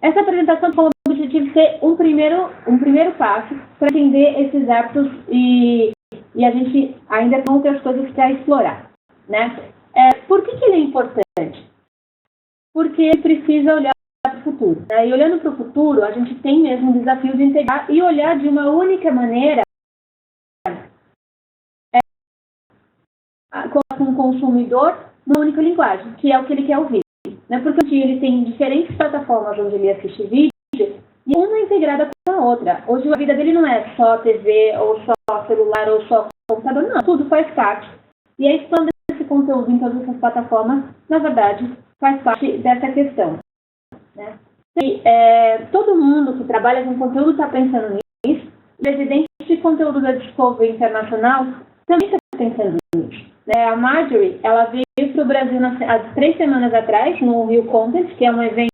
essa apresentação tem como objetivo ser um primeiro passo para entender esses hábitos e a gente ainda tem outras coisas para explorar, né? Por que ele é importante? Porque ele precisa olhar para o futuro, né? E olhando para o futuro, a gente tem mesmo um desafio de integrar e olhar de uma única maneira com o consumidor numa única linguagem, que é o que ele quer ouvir, né? Porque ele tem diferentes plataformas onde ele assiste vídeo e uma é integrada com a outra. Hoje a vida dele não é só TV, ou só celular, ou só computador, não, tudo faz parte. E a expansão desse conteúdo em todas essas plataformas, na verdade, faz parte dessa questão, né? E todo mundo que trabalha com conteúdo está pensando nisso. O presidente de conteúdo da Discovery Internacional também está pensando nisso. A Marjorie, ela veio para o Brasil há 3 semanas atrás, no Rio Content, que é um evento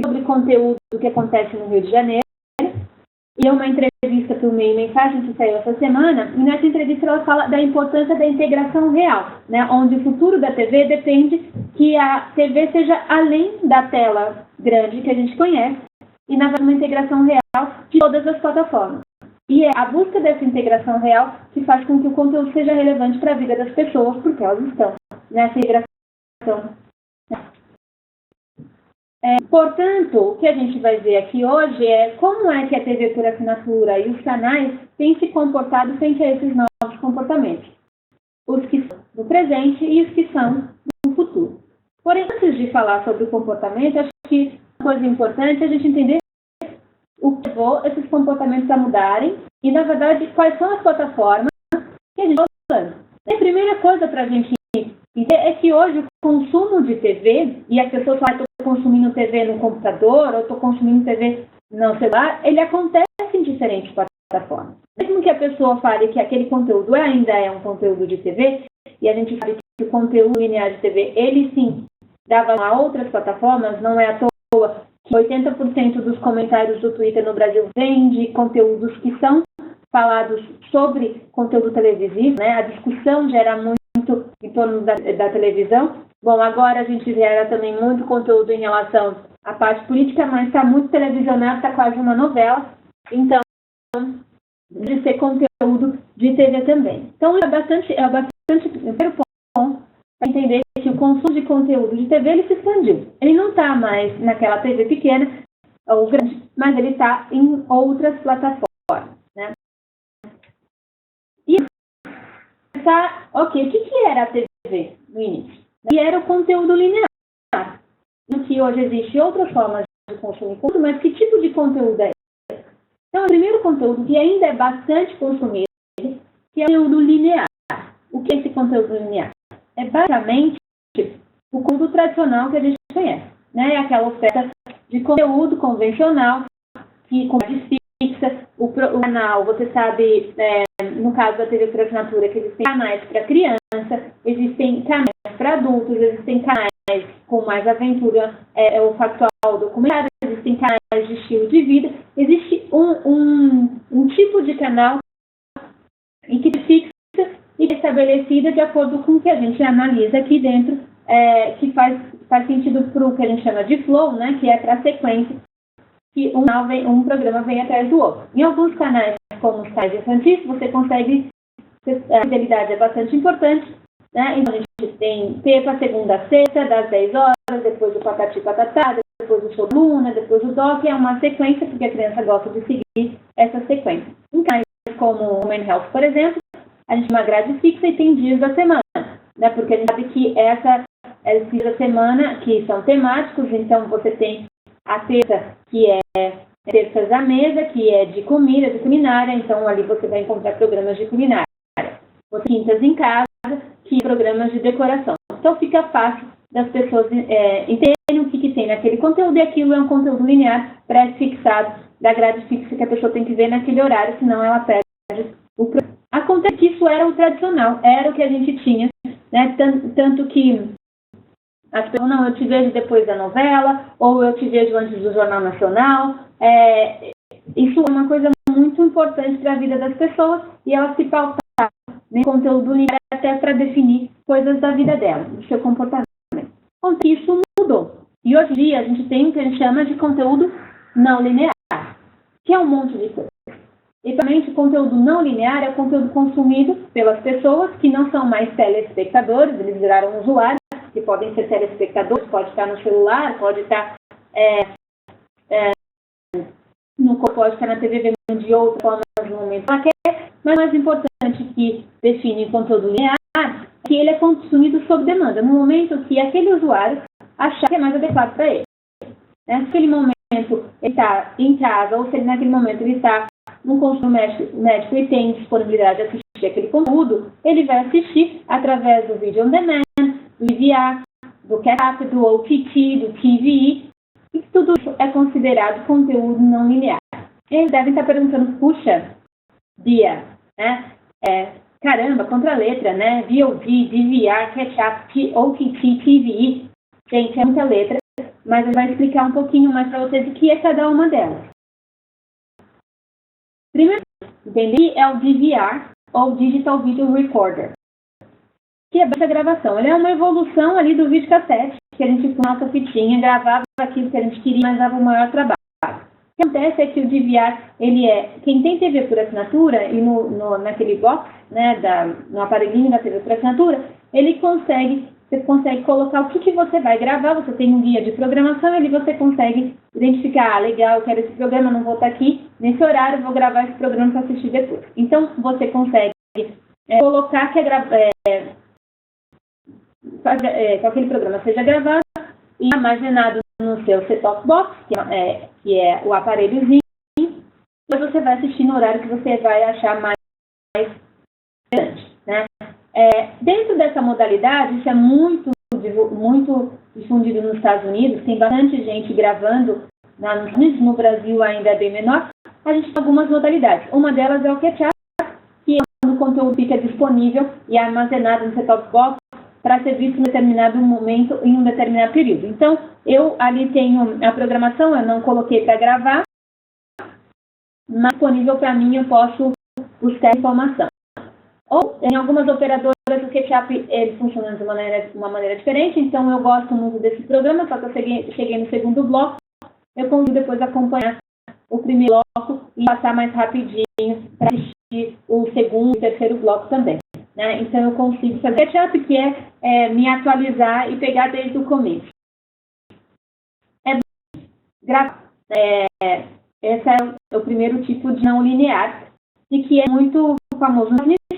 sobre conteúdo que acontece no Rio de Janeiro, e é uma entrevista para o Meio Mensagem que saiu essa semana, e nessa entrevista ela fala da importância da integração real, né, onde o futuro da TV depende que a TV seja além da tela grande que a gente conhece, e na verdade uma integração real de todas as plataformas. E é a busca dessa integração real que faz com que o conteúdo seja relevante para a vida das pessoas, porque elas estão nessa integração. Portanto, o que a gente vai ver aqui hoje é como é que a TV por assinatura e os canais têm se comportado frente a esses novos comportamentos. Os que são do presente e os que são do futuro. Porém, antes de falar sobre o comportamento, acho que uma coisa importante é a gente entender o que levou esses comportamentos a mudarem e, na verdade, quais são as plataformas que a gente está usando. A primeira coisa para a gente entender é que hoje o consumo de TV, e as pessoas falam que estou consumindo TV no computador ou estou consumindo TV no celular, ele acontece em diferentes plataformas. Mesmo que a pessoa fale que aquele conteúdo ainda é um conteúdo de TV, e a gente sabe que o conteúdo linear de TV, ele sim dava a outras plataformas, não é à toa que 80% dos comentários do Twitter no Brasil vêm de conteúdos que são falados sobre conteúdo televisivo, né? A discussão gera muito em torno da televisão. Bom, agora a gente gera também muito conteúdo em relação à parte política, mas está muito televisionado, está quase uma novela. Então, de ser conteúdo de TV também. Então, é bastante primeiro ponto para entender que o consumo de conteúdo de TV ele se expandiu. Ele não está mais naquela TV pequena ou grande, mas ele está em outras plataformas, né? E ok, o que era a TV no início? E era o conteúdo linear, no que hoje existe outras formas de consumir conteúdo, mas que tipo de conteúdo é esse? Então, o primeiro conteúdo que ainda é bastante consumido, que é o conteúdo linear. O que é esse conteúdo linear? É basicamente o conteúdo tradicional que a gente conhece, né? É aquela oferta de conteúdo convencional, que com fixa, o canal, você sabe, no caso da TV por assinatura, que existem canais para criança, existem canais para adultos, existem canais com mais aventura, o factual documentário, existem canais de estilo de vida, existe um tipo de canal em que fixa e é estabelecida de acordo com o que a gente analisa aqui dentro, que faz sentido para o que a gente chama de flow, né, que é para a sequência, que um programa vem atrás do outro. Em alguns canais, como os canais infantis, você consegue, a fidelidade é bastante importante, né? Então a gente tem Pepa, segunda a sexta, das 10 horas, depois o Patati Patatá, depois o Show da Luna, depois o Doc, é uma sequência, porque a criança gosta de seguir essa sequência. Em canais como o Home and Health, por exemplo, a gente tem uma grade fixa e tem dias da semana, né? Porque a gente sabe que esses dias da semana, que são temáticos, então você tem a terça, que é terças à mesa, que é de comida, de culinária, então ali você vai encontrar programas de culinária. Os quintas em casa, que programas de decoração. Então fica fácil das pessoas entenderem o que tem naquele conteúdo, e aquilo é um conteúdo linear pré-fixado da grade fixa que a pessoa tem que ver naquele horário, senão ela perde o programa. Acontece que isso era o tradicional, era o que a gente tinha, né? Tanto que as pessoas, não, eu te vejo depois da novela, ou eu te vejo antes do Jornal Nacional. Isso é uma coisa muito importante para a vida das pessoas, e elas se pautaram nesse conteúdo linear até para definir coisas da vida dela, do seu comportamento. Então, isso mudou. E hoje em dia a gente tem o que a gente chama de conteúdo não linear, que é um monte de coisa. E também o conteúdo não linear é o conteúdo consumido pelas pessoas que não são mais telespectadores, eles viraram usuários, que podem ser telespectadores, pode estar no celular, pode estar pode estar na TV vendo de outra forma no momento que ela quer, mas o mais importante que define o conteúdo linear é que ele é consumido sob demanda, no momento que aquele usuário achar que é mais adequado para ele. Se naquele momento ele está em casa, ou se naquele momento ele está no consultório médico e tem disponibilidade de assistir aquele conteúdo, ele vai assistir através do Video on Demand, do DVR, do catch-up, do OTT, do TVE, e tudo isso é considerado conteúdo não linear. Eles devem estar perguntando, puxa, Bia, né? Caramba, contra a letra, né? VOD, DVR, catch-up, OTT, TVE. Gente, é muita letra, mas ele vai explicar um pouquinho mais para vocês o que é cada uma delas. Primeiro, entender é o DVR, ou Digital Video Recorder, que é essa gravação. Ele é uma evolução ali do videocassete, que a gente com nossa fitinha gravava aquilo que a gente queria, mas dava o maior trabalho. O que acontece é que o DVR, ele quem tem TV por assinatura, e naquele box, né, no aparelhinho da TV por assinatura, você consegue colocar o que você vai gravar, você tem um guia de programação, ali você consegue identificar, legal, eu quero esse programa, não vou estar aqui nesse horário, vou gravar esse programa para assistir depois. Então, você consegue colocar que que aquele programa seja gravado e armazenado no seu set-top box, que é o aparelhozinho, e você vai assistir no horário que você vai achar mais interessante, né? Dentro dessa modalidade, isso é muito difundido nos Estados Unidos, tem bastante gente gravando, no Brasil ainda é bem menor. A gente tem algumas modalidades. Uma delas é o catch-up, que é quando o conteúdo fica disponível e é armazenado no set-top box para ser visto em um determinado momento, em um determinado período. Então, eu ali tenho a programação, eu não coloquei para gravar, mas disponível para mim eu posso buscar informação. Ou, em algumas operadoras, o catch-up ele funciona de uma maneira diferente, então eu gosto muito desse programa, só que eu cheguei no segundo bloco, eu consigo depois acompanhar o primeiro bloco e passar mais rapidinho para assistir o segundo e terceiro bloco também. Né? Então eu consigo fazer catch-up, que é me atualizar e pegar desde o começo. Esse é o primeiro tipo de não linear, e que é muito famoso.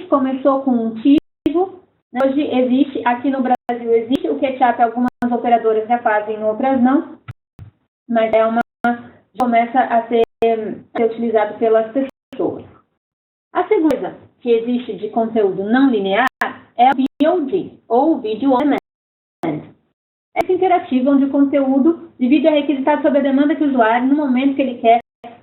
Começou com um tivo, né? Hoje existe, aqui no Brasil existe, o catch-up algumas operadoras já fazem, outras não, mas começa a ser utilizado pelas pessoas. A segunda coisa que existe de conteúdo não linear é o VOD, ou Video on Demand. Essa interativa onde o conteúdo de vídeo é requisitado sob a demanda que o usuário, no momento que ele quer,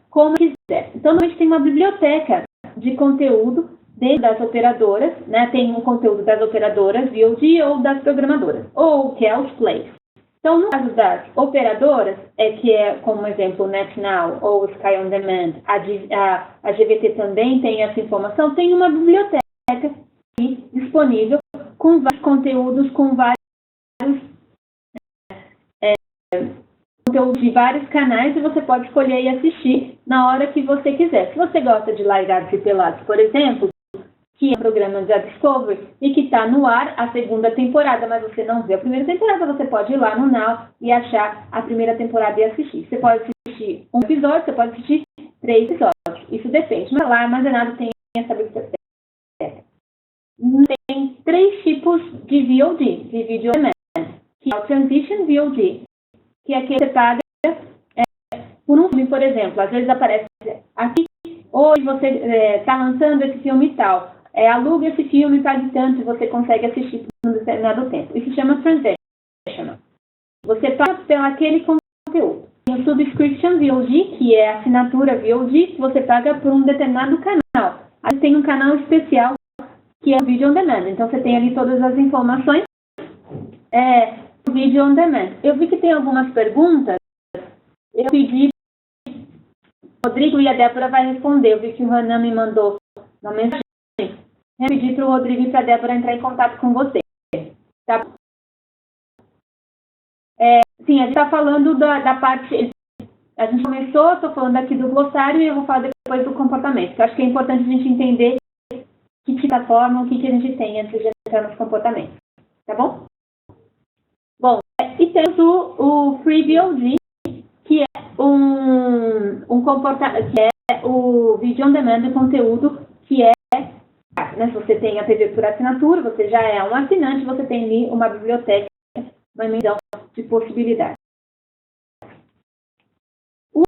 como quiser. Então, normalmente tem uma biblioteca de conteúdo dentro das operadoras, né? Tem um conteúdo das operadoras, VOD, ou das programadoras, ou que é os plays. Então, no caso das operadoras, que é, como exemplo, o NetNow ou o Sky On Demand, a GVT também tem essa informação, tem uma biblioteca disponível com vários conteúdos, com vários conteúdos de vários canais, e você pode escolher e assistir na hora que você quiser. Se você gosta de Largados e Pelados, por exemplo, que é um programa da Discovery e que está no ar a segunda temporada, mas você não vê a primeira temporada, você pode ir lá no Now e achar a primeira temporada e assistir. Você pode assistir um episódio, você pode assistir 3 episódios. Isso depende, mas lá armazenado tem essa biblioteca. Tem 3 tipos de VOD, de Video On Demand, que é o Transition VOD, que é que você paga por um filme, por exemplo. Às vezes aparece aqui, hoje você está lançando esse filme e tal. Aluga esse filme, pague tanto, e você consegue assistir por um determinado tempo. Isso se chama Transition. Você paga pelo aquele conteúdo. Tem o Subscription VOD, que é a assinatura VOD, que você paga por um determinado canal. Aí tem um canal especial, que é o Video On Demand. Então, você tem ali todas as informações do Video On Demand. Eu vi que tem algumas perguntas. Eu pedi, o Rodrigo e a Débora vai responder. Eu vi que o Renan me mandou uma mensagem. Eu pedi para o Rodrigo e para a Débora entrar em contato com você. Tá? Sim, a gente está falando da parte... A gente começou, estou falando aqui do glossário e eu vou falar depois do comportamento. Eu acho que é importante a gente entender que tipo de forma, o que a gente tem antes de entrar nos comportamentos. Tá bom? Bom, e temos o FreeBOD, que é um comportamento, que é o vídeo on demand de conteúdo, que é, né, se você tem a TV por assinatura, você já é um assinante, você tem ali uma biblioteca, uma imensidão de possibilidades. O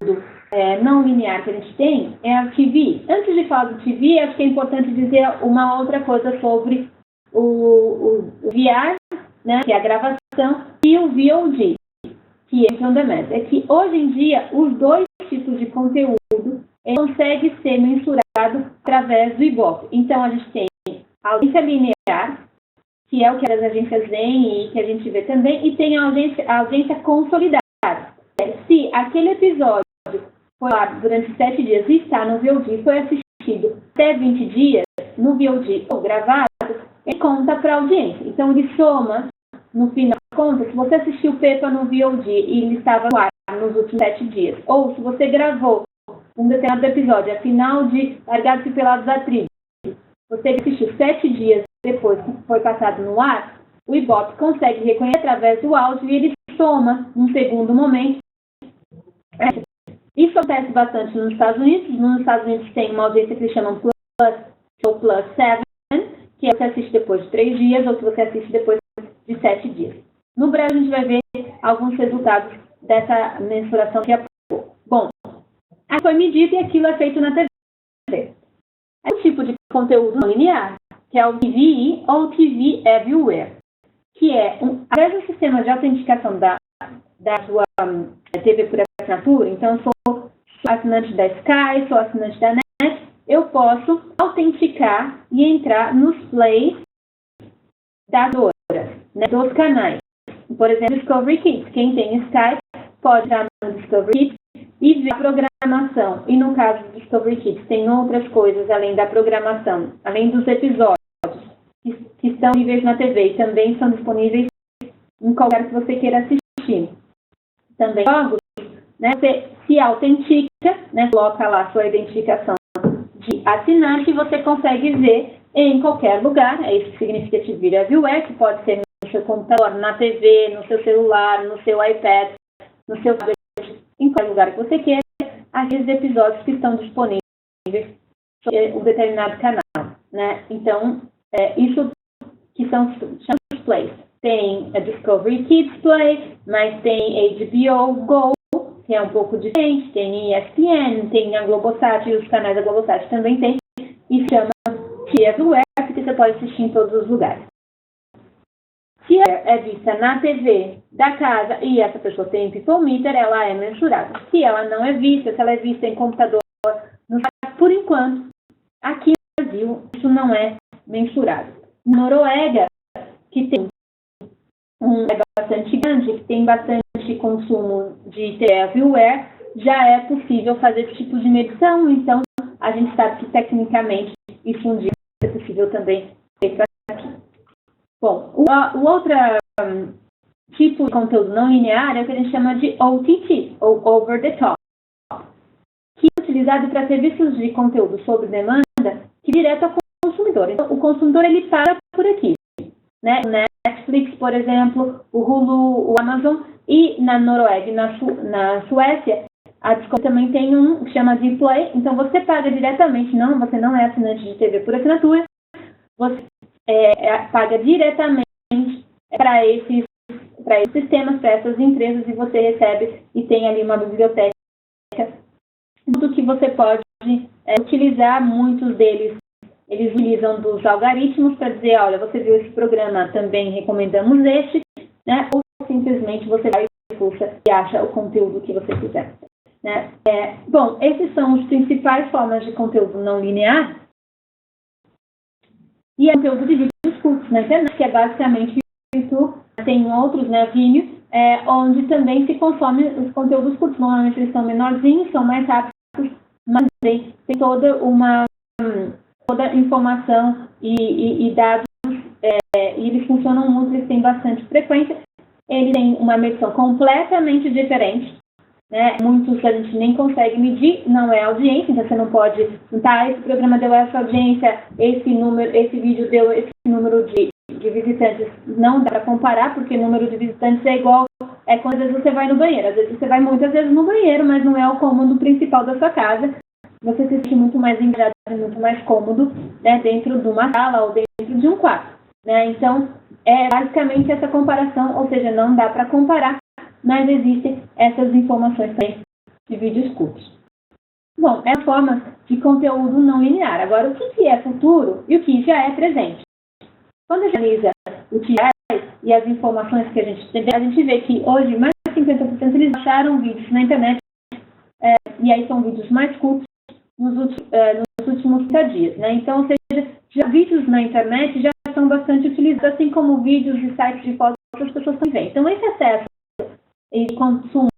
não linear que a gente tem é a TV. Antes de falar do TV, acho que é importante dizer uma outra coisa sobre o VR, né, que é a gravação, e o VOD, que é o on demand. É que hoje em dia os dois tipos de conteúdo conseguem ser mensurados através do Ibope. Então a gente tem a audiência linear, que é o que as agências veem e que a gente vê também, e tem a audiência consolidada. Se aquele episódio foi lá durante 7 dias e está no VOD, foi assistido até 20 dias no VOD ou gravado, ele conta para a audiência. Então ele soma, no final das contas, se você assistiu Peppa no VOD e ele estava no ar nos últimos 7 dias, ou se você gravou um determinado episódio, afinal de Largados e Pelados da Tribo, você assistiu 7 dias depois que foi passado no ar, o Ibope consegue reconhecer através do áudio e ele soma num segundo momento. Isso acontece bastante nos Estados Unidos. Nos Estados Unidos tem uma audiência que eles chamam Plus, ou Plus 7, que é o que você assiste depois de 3 dias ou que você assiste depois de 7 dias. No Brasil, a gente vai ver alguns resultados dessa mensuração que é pouco. Bom, aqui foi medido e aquilo é feito na TV. É um tipo de conteúdo não linear, que é o TVE ou TV Everywhere, que é através do sistema de autenticação da sua TV por assinatura. Então, sou assinante da Sky, sou assinante da NET, eu posso autenticar e entrar nos plays das horas, né, dos canais. Por exemplo, Discovery Kids. Quem tem Sky pode entrar no Discovery Kids e ver a programação. E no caso do Discovery Kids, tem outras coisas além da programação, além dos episódios que estão disponíveis na TV e também são disponíveis em qualquer que você queira assistir. Também jogos, né, você se autentica, né, coloca lá sua identificação de assinante e você consegue ver em qualquer lugar. É isso que significa TV Everywhere, que pode ser no seu computador, na TV, no seu celular, no seu iPad, no seu tablet, em qualquer lugar que você queira, aqueles episódios que estão disponíveis em um determinado canal, né? Então, isso que são os plays. Tem a Discovery Kids Play, mas tem HBO Go, que é um pouco diferente, tem ESPN, tem a Globosat, e os canais da Globosat também tem, e se chama TV Everywhere, porque você pode assistir em todos os lugares. Se é vista na TV da casa e essa pessoa tem People Meter, ela é mensurada. Se ela não é vista, se ela é vista em computador, por enquanto, aqui no Brasil, isso não é mensurado. Noruega, que tem bastante grande, que tem bastante consumo de TV Everywhere, já é possível fazer esse tipo de medição, então a gente sabe que tecnicamente isso um dia é possível também feito aqui. Bom, o outro tipo de conteúdo não linear é o que a gente chama de OTT, ou Over the Top, que é utilizado para serviços de conteúdo sob demanda que direto ao consumidor. Então, o consumidor ele para por aqui, né? O Netflix, por exemplo, o Hulu, o Amazon, e na Noruega e na Suécia, a Discovery também tem um que chama de Play. Então, você paga diretamente, você não é assinante de TV por assinatura, você paga diretamente para esses sistemas, para essas empresas, e você recebe e tem ali uma biblioteca do que você pode utilizar. Muitos deles, eles utilizam dos algoritmos para dizer, olha, você viu esse programa, também recomendamos este, né? Ou simplesmente você vai e pulsa e acha o conteúdo que você quiser, né? Bom, esses são as principais formas de conteúdo não linear. E é conteúdo de vídeos curtos na internet, que é basicamente YouTube, tem outros, né, Vimeo, onde também se consome os conteúdos curtos. Normalmente eles são menorzinhos, são mais rápidos, mas tem toda informação e dados, e eles funcionam muito, eles têm bastante frequência. ele tem uma medição completamente diferente, né? Muitos a gente nem consegue medir, não é audiência, então você não pode, esse programa deu essa audiência, esse vídeo deu esse número de visitantes, não dá para comparar, porque o número de visitantes é igual, quando às vezes você vai no banheiro, às vezes você vai muitas vezes no banheiro, mas não é o cômodo principal da sua casa, você se sente muito mais engajado, muito mais cômodo, né, dentro de uma sala ou dentro de um quarto, né? Então, é basicamente essa comparação, ou seja, não dá para comparar, mas existem essas informações também de vídeos curtos. Bom, é a forma de conteúdo não linear. Agora, o que é futuro e o que já é presente? Quando a gente analisa o que é e as informações que a gente tem, a gente vê que hoje mais de 50% eles acharam vídeos na internet, e aí são vídeos mais curtos nos últimos 30 dias, né? Então, ou seja, já vídeos na internet já são bastante utilizados, assim como vídeos de sites de fotos que as pessoas também veem. Então, esse acesso e consumo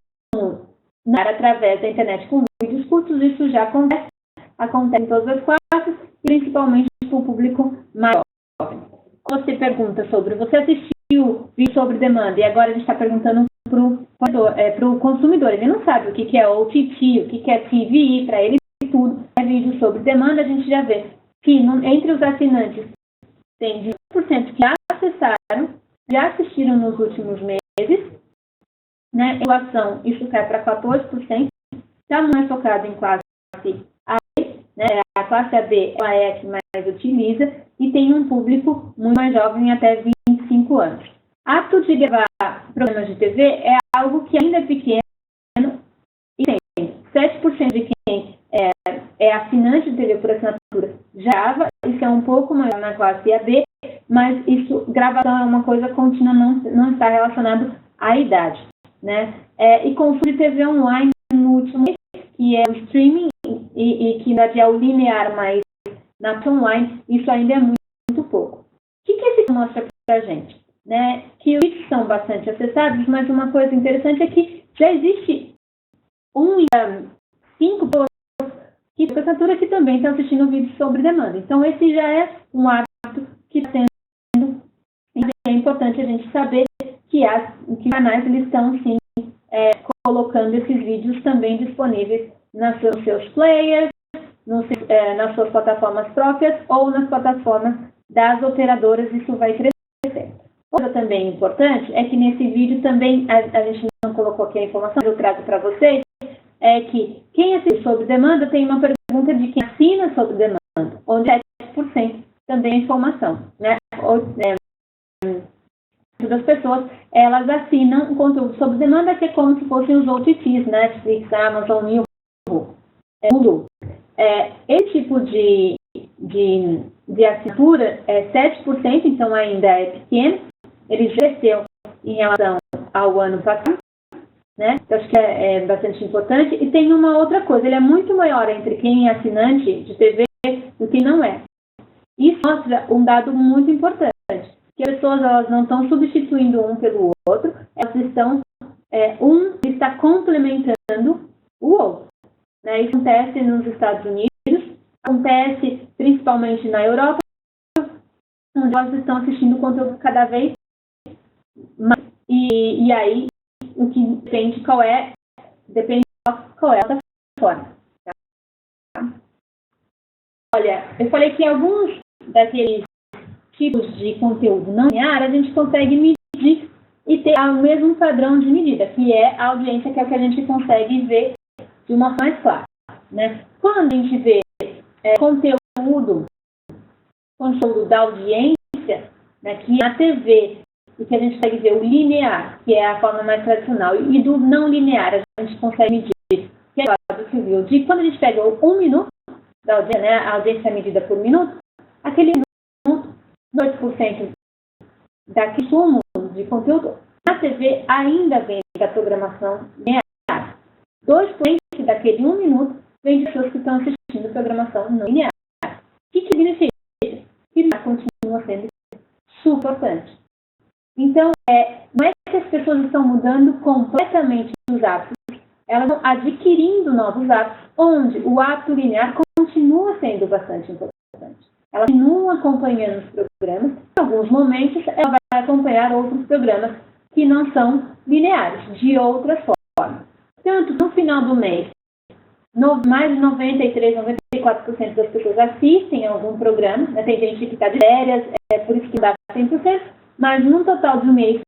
através da internet com vídeos curtos, isso já acontece em todas as classes, principalmente com o público maior. Você pergunta você assistiu vídeo sobre demanda, e agora a gente está perguntando para o consumidor, ele não sabe o que é OTT, o que é TVI, para ele tudo é vídeo sobre demanda, a gente já vê que entre os assinantes tem 10% que já assistiram nos últimos meses, né? Em relação, isso cai para 14%, já não é focado em classe A, né? A classe AB ela é a que mais utiliza e tem um público muito mais jovem, até 25 anos. Apto de gravar programas de TV é algo que ainda é pequeno e tem 7% de quem é assinante de TV por assinatura já grava, isso é um pouco maior na classe AB, mas gravação é uma coisa contínua, não está relacionado à idade, né? E consumo de TV online no último mês, que é o streaming e que ainda é o linear, mas na online isso ainda é muito pouco. O que esse vídeo mostra para a gente? Né? Que os vídeos são bastante acessados, mas uma coisa interessante é que já existe 5 pessoas que por assinatura que também estão assistindo vídeos sobre demanda. Então, esse já é um hábito que está sendo. É importante a gente saber que canais eles estão, sim, colocando esses vídeos também disponíveis nos seus players, nas suas plataformas próprias ou nas plataformas das operadoras. Isso vai crescer. Outra também importante é que nesse vídeo também, a gente não colocou aqui a informação, mas eu trago para vocês, é que quem assiste sob demanda tem uma pergunta de quem assina sob demanda, onde 7% também é informação, né? Das pessoas, elas assinam um conteúdo sob demanda, que é como se fossem os OTTs, Netflix, Amazon, Hulu. Esse tipo de assinatura é 7%, então ainda é pequeno, ele cresceu em relação ao ano passado, né? Eu acho que é bastante importante. E tem uma outra coisa, ele é muito maior entre quem é assinante de TV do que não é. Isso mostra um dado muito importante, que as pessoas elas não estão substituindo um pelo outro, elas estão, um está complementando o outro, né? Isso acontece nos Estados Unidos, acontece principalmente na Europa, onde elas estão assistindo conteúdo cada vez mais, e aí o que depende qual é a plataforma. Tá? Olha, eu falei que alguns daqueles tipos de conteúdo não linear a gente consegue medir e ter o mesmo padrão de medida, que é a audiência, que é o que a gente consegue ver de uma forma mais clara, né? Quando a gente vê conteúdo da audiência, né, que na TV, e que a gente consegue ver o linear, que é a forma mais tradicional, e do não linear, a gente consegue medir, que é o lado que viu. De quando a gente pega 1 minuto da audiência, né, a audiência é medida por minuto, aquele minuto, 2% da consumo de conteúdo na TV ainda vem da programação linear. 2% daquele 1 minuto vem de pessoas que estão assistindo programação não linear. O que significa? Que continua sendo super importante. Então, não é que as pessoas estão mudando completamente os hábitos, elas estão adquirindo novos hábitos, onde o hábito linear continua sendo bastante importante. Ela continua acompanhando os programas, em alguns momentos ela vai acompanhar outros programas que não são lineares, de outras formas. Tanto no final do mês, mais de 93, 94% das pessoas assistem a algum programa, né? Tem gente que está de férias, por isso que dá 100%, mas no total do mês,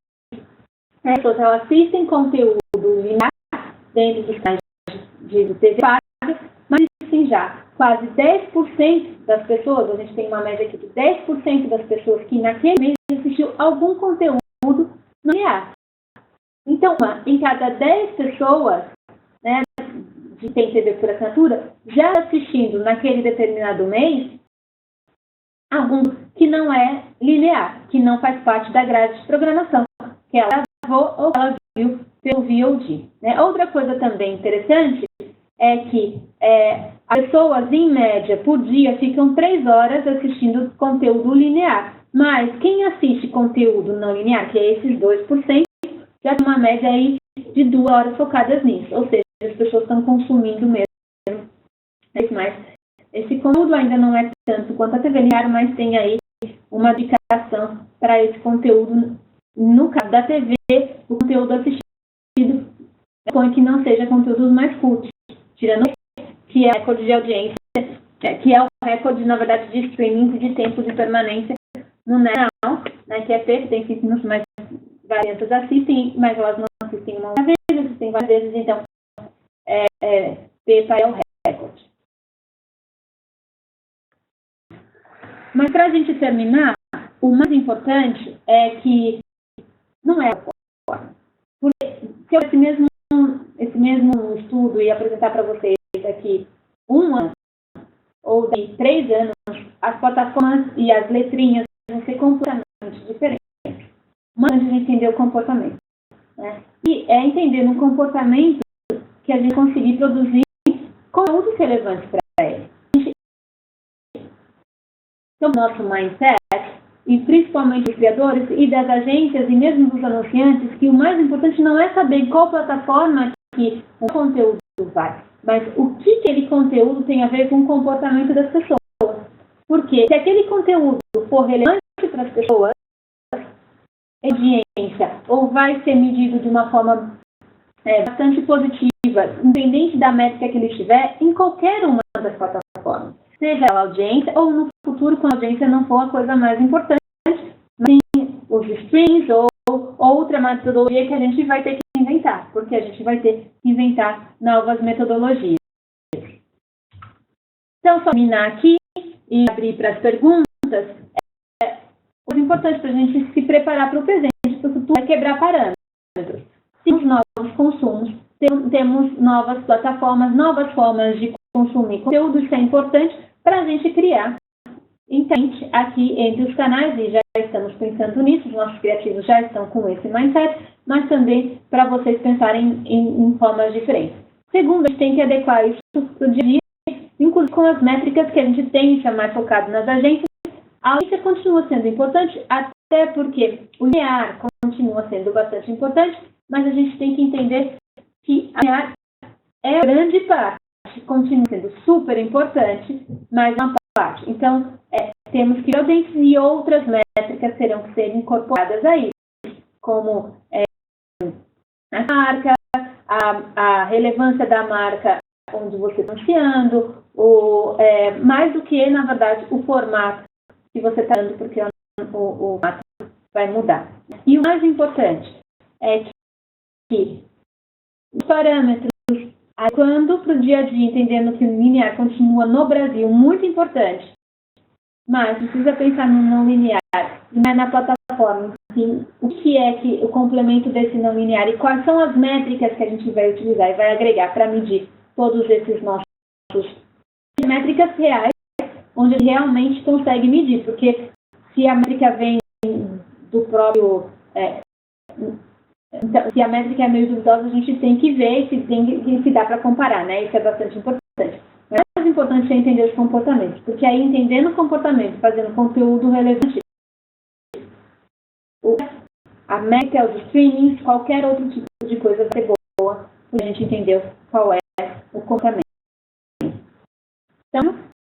as pessoas assistem conteúdo linear dentro dos canais de TV paga, mas sim já quase 10% das pessoas, a gente tem uma média aqui de 10% das pessoas que naquele mês assistiu algum conteúdo linear. Então, em cada 10 pessoas, né, que tem TV por assinatura, já assistindo naquele determinado mês, algum que não é linear, que não faz parte da grade de programação, que ela gravou ou que ela viu pelo VOD. Né? Outra coisa também interessante é que as pessoas, em média, por dia, ficam 3 horas assistindo conteúdo linear. Mas quem assiste conteúdo não linear, que é esses 2%, já tem uma média aí de 2 horas focadas nisso. Ou seja, as pessoas estão consumindo mesmo. Mas esse conteúdo ainda não é tanto quanto a TV linear, mas tem aí uma dedicação para esse conteúdo. No caso da TV, o conteúdo assistido põe que não seja conteúdos mais curtos, tirando que é o recorde de audiência, que é o recorde, na verdade, de streaming de tempo de permanência no Now, né, que é feito, tem 5 minutos, mas várias pessoas assistem, mas elas não assistem uma vez, assistem várias vezes, então esse é o recorde. Mas para a gente terminar, o mais importante é que não é a forma. Porque se eu esse mesmo estudo e apresentar para vocês aqui 1 ano ou de 3 anos, as plataformas e as letrinhas vão ser completamente diferentes. Mas a gente entender o comportamento. Né? E é entender no comportamento que a gente conseguir produzir conteúdos relevantes para ele. Então, nosso mindset, e principalmente os criadores e das agências e mesmo dos anunciantes, que o mais importante não é saber em qual plataforma que o conteúdo vai, mas o que aquele conteúdo tem a ver com o comportamento das pessoas. Porque se aquele conteúdo for relevante para as pessoas, audiência, ou vai ser medido de uma forma bastante positiva, independente da métrica que ele estiver, em qualquer uma das plataformas. Seja a audiência, ou no futuro, quando a audiência não for a coisa mais importante, mas sim os streams ou outra metodologia que a gente vai ter que inventar, porque a gente vai ter que inventar novas metodologias. Então, só terminar aqui e abrir para as perguntas, o importante para a gente se preparar para o presente, para o futuro, é quebrar parâmetros. Temos novos consumos, temos novas plataformas, novas formas de consumir conteúdo, isso é importante para a gente criar entente aqui entre os canais, e já estamos pensando nisso, os nossos criativos já estão com esse mindset, mas também para vocês pensarem em formas diferentes. Segundo, a gente tem que adequar isso para o dia a dia, inclusive com as métricas que a gente tem, isso é mais focado nas agências. A audiência continua sendo importante, até porque o linear continua sendo bastante importante, mas a gente tem que entender que a linear é grande parte, continua sendo super importante, mas uma parte. Então, temos que audiências e outras métricas terão que ser incorporadas a isso, como a marca, a relevância da marca onde você está anunciando, mais do que, na verdade, o formato que você está dando, porque o formato vai mudar. E o mais importante é que os parâmetros, quando para o dia a dia, entendendo que o linear continua no Brasil muito importante, mas precisa pensar no não linear, e não é na plataforma. Enfim, o que é que o complemento desse não linear e quais são as métricas que a gente vai utilizar e vai agregar para medir todos esses nossos métricas reais, onde ele realmente consegue medir, porque se a métrica vem do próprio... então, se a métrica é meio duvidosa, a gente tem que ver se dá para comparar, né? Isso é bastante importante. Mas o mais importante é entender os comportamentos, porque aí, entendendo o comportamento, fazendo conteúdo relevante, a métrica, os streamings, qualquer outro tipo de coisa vai ser boa, porque a gente entendeu qual é o comportamento. Então,